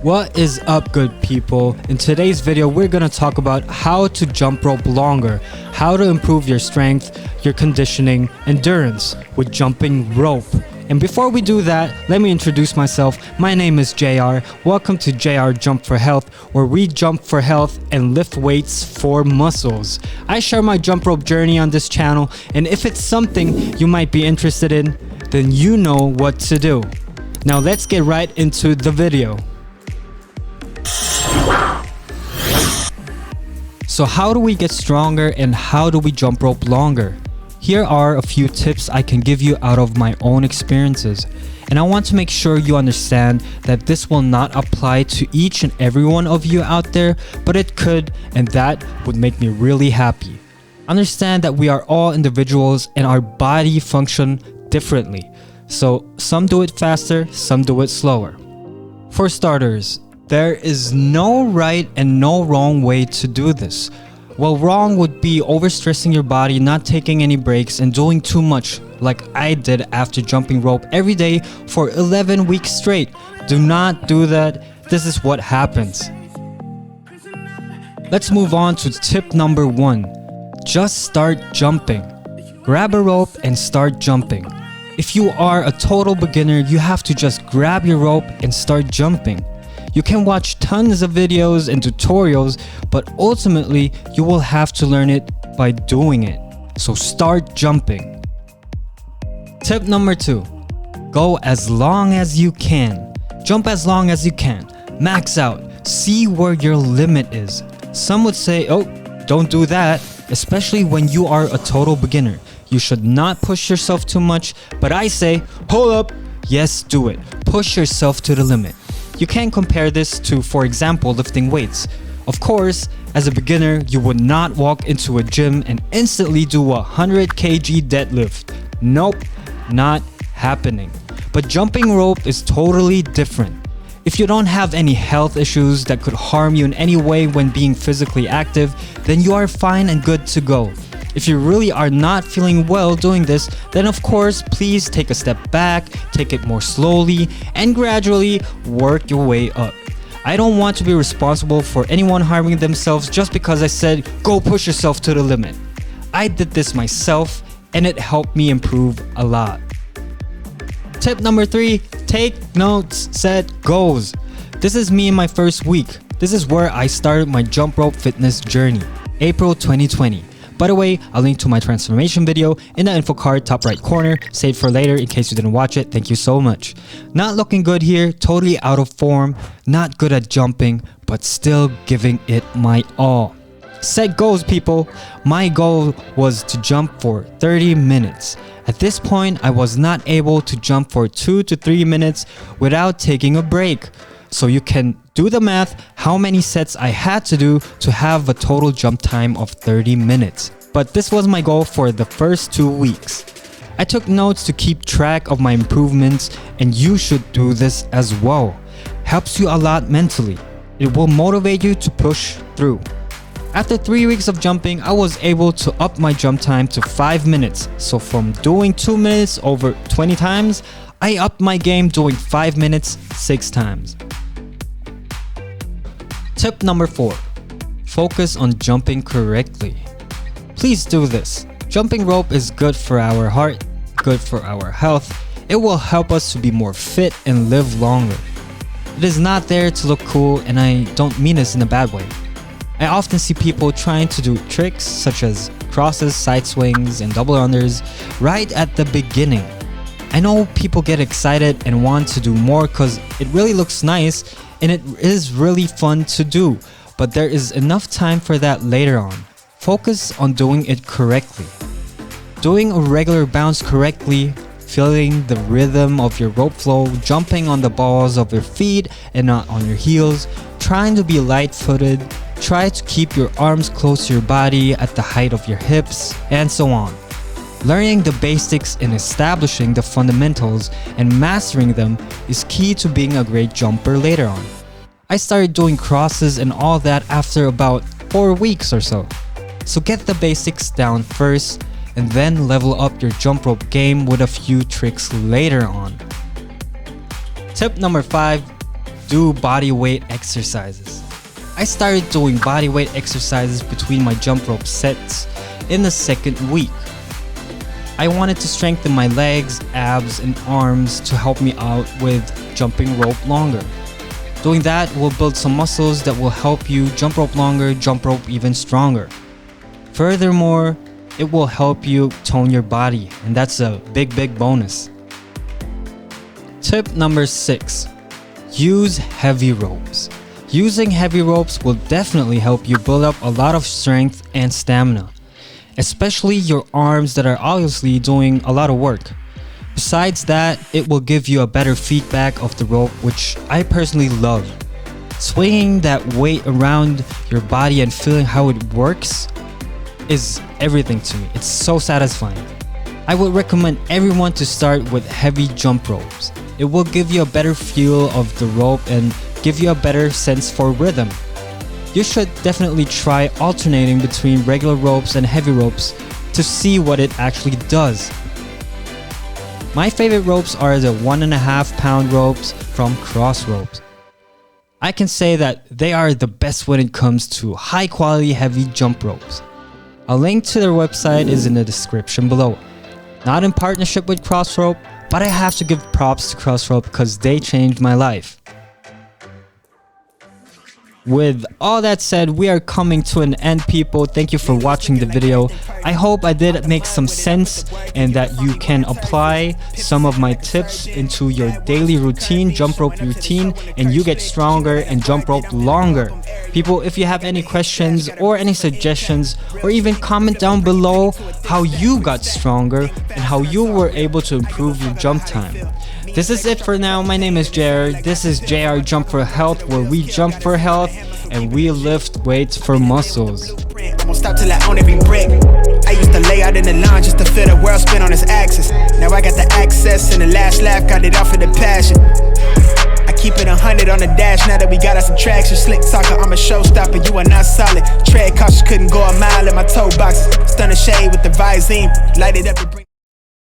What is up, good people? In today's video, we're gonna talk about how to jump rope longer, how to improve your strength, your conditioning, endurance with jumping rope. And before we do that, let me introduce myself. My name is JR. Welcome to JR Jump for Health, where we jump for health and lift weights for muscles. I share my jump rope journey on this channel, and if it's something you might be interested in, then you know what to do. Now let's get right into the video. So how do we get stronger and how do we jump rope longer? Here are a few tips I can give you out of my own experiences. And I want to make sure you understand that this will not apply to each and every one of you out there, but it could, and that would make me really happy. Understand that we are all individuals and our body function differently. So some do it faster, some do it slower. For starters, there is no right and no wrong way to do this. Well, wrong would be overstressing your body, not taking any breaks, and doing too much like I did after jumping rope every day for 11 weeks straight. Do not do that. This is what happens. Let's move on to tip number 1. Just start jumping. Grab a rope and start jumping. If you are a total beginner, you have to just grab your rope and start jumping. You can watch tons of videos and tutorials, but ultimately you will have to learn it by doing it. So start jumping. Tip number 2. Go as long as you can. Jump as long as you can. Max out. See where your limit is. Some would say, oh, don't do that, especially when you are a total beginner. You should not push yourself too much, but I say, hold up. Yes, do it. Push yourself to the limit. You can compare this to, for example, lifting weights. Of course, as a beginner, you would not walk into a gym and instantly do a 100 kg deadlift. Nope, not happening. But jumping rope is totally different. If you don't have any health issues that could harm you in any way when being physically active, then you are fine and good to go. If you really are not feeling well doing this, then of course, please take a step back, take it more slowly, and gradually work your way up. I don't want to be responsible for anyone harming themselves just because I said, go push yourself to the limit. I did this myself, and it helped me improve a lot. Tip number 3, take notes, set goals. This is me in my first week. This is where I started my jump rope fitness journey, April 2020. By the way, I'll link to my transformation video in the info card top right corner. Save for later in case you didn't watch it. Thank you so much. Not looking good here, totally out of form, not good at jumping, but still giving it my all. Set goals, people. My goal was to jump for 30 minutes. At this point, I was not able to jump for 2 to 3 minutes without taking a break. So you can do the math how many sets I had to do to have a total jump time of 30 minutes. But this was my goal for the first 2 weeks. I took notes to keep track of my improvements, and you should do this as well. Helps you a lot mentally. It will motivate you to push through. After 3 weeks of jumping, I was able to up my jump time to 5 minutes. So from doing 2 minutes over 20 times, I upped my game doing 5 minutes 6 times. Tip number 4. Focus on jumping correctly. Please do this. Jumping rope is good for our heart, good for our health. It will help us to be more fit and live longer. It is not there to look cool, and I don't mean this in a bad way. I often see people trying to do tricks such as crosses, side swings, and double unders right at the beginning. I know people get excited and want to do more because it really looks nice and it is really fun to do, but there is enough time for that later on. Focus on doing it correctly. Doing a regular bounce correctly, feeling the rhythm of your rope flow, jumping on the balls of your feet and not on your heels, trying to be light-footed, try to keep your arms close to your body at the height of your hips, and so on. Learning the basics and establishing the fundamentals and mastering them is key to being a great jumper later on. I started doing crosses and all that after about 4 weeks or so. So get the basics down first and then level up your jump rope game with a few tricks later on. Tip number 5, do body weight exercises. I started doing body weight exercises between my jump rope sets in the second week. I wanted to strengthen my legs, abs, and arms to help me out with jumping rope longer. Doing that will build some muscles that will help you jump rope longer, jump rope even stronger. Furthermore, it will help you tone your body, and that's a big bonus. Tip number 6. Use heavy ropes. Using heavy ropes will definitely help you build up a lot of strength and stamina, especially your arms that are obviously doing a lot of work. Besides that, it will give you a better feedback of the rope, which I personally love. Swinging that weight around your body and feeling how it works is everything to me. It's so satisfying. I would recommend everyone to start with heavy jump ropes. It will give you a better feel of the rope and give you a better sense for rhythm. You should definitely try alternating between regular ropes and heavy ropes to see what it actually does. My favorite ropes are the 1.5 pound ropes from Crossrope. I can say that they are the best when it comes to high quality heavy jump ropes. A link to their website is in the description below. Not in partnership with Crossrope, but I have to give props to Crossrope because they changed my life. With all that said, we are coming to an end, people. Thank you for watching the video. I hope I did make some sense and that you can apply some of my tips into your daily routine, jump rope routine, and you get stronger and jump rope longer. People, if you have any questions or any suggestions, or even comment down below how you got stronger and how you were able to improve your jump time. This is it for now. My name is JR. This is JR Jump for Health, where we jump for health and we lift weights for muscles. Won't stop till I own every brick. I used to lay out in the lounge just to feel the world spin on its axis. Now I got the access and the last laugh, got it off of the passion. I keep it 100 on the dash now that we got us some traction. Slick talker, I'm a showstopper, you are not solid. Tread cautious, couldn't go a mile in my toe boxes. Stun the shade with the Visine, light it up.